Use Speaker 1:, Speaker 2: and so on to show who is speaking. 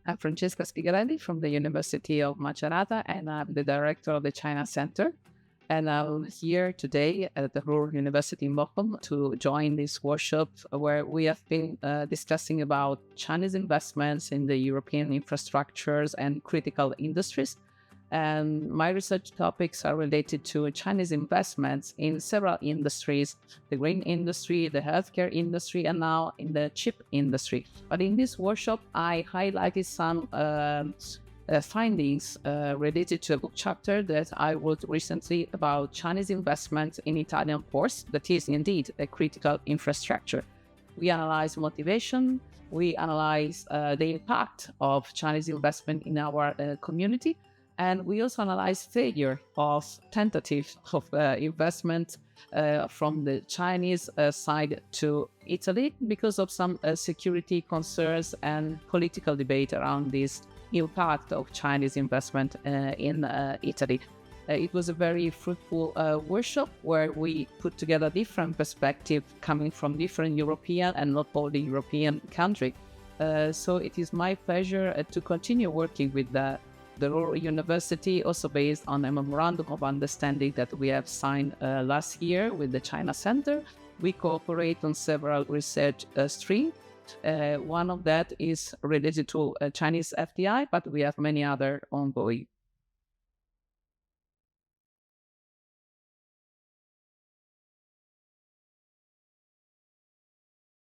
Speaker 1: I'm Francesca Spigarelli from the University of Macerata, and I'm the director of the China Center. And I'm here today at the Ruhr-Universität Bochum to join this workshop where we have been discussing about Chinese investments in the European infrastructures and critical industries. And my research topics are related to Chinese investments in several industries, the green industry, the healthcare industry, and now in the chip industry. But in this workshop, I highlighted some findings related to a book chapter that I wrote recently about Chinese investments in Italian ports, that is indeed a critical infrastructure. We analyze motivation, we analyze the impact of Chinese investment in our community, and we also analyze failure of tentative of investment from the Chinese side to Italy because of some security concerns and political debate around this impact of Chinese investment in Italy. It was a very fruitful workshop where we put together different perspectives coming from different European and not only European countries. So it is my pleasure to continue working with the Ruhr-University, also based on a memorandum of understanding that we have signed last year with the China Center. We cooperate on several research streams. One of that is related to Chinese FDI, but we have many other ongoing.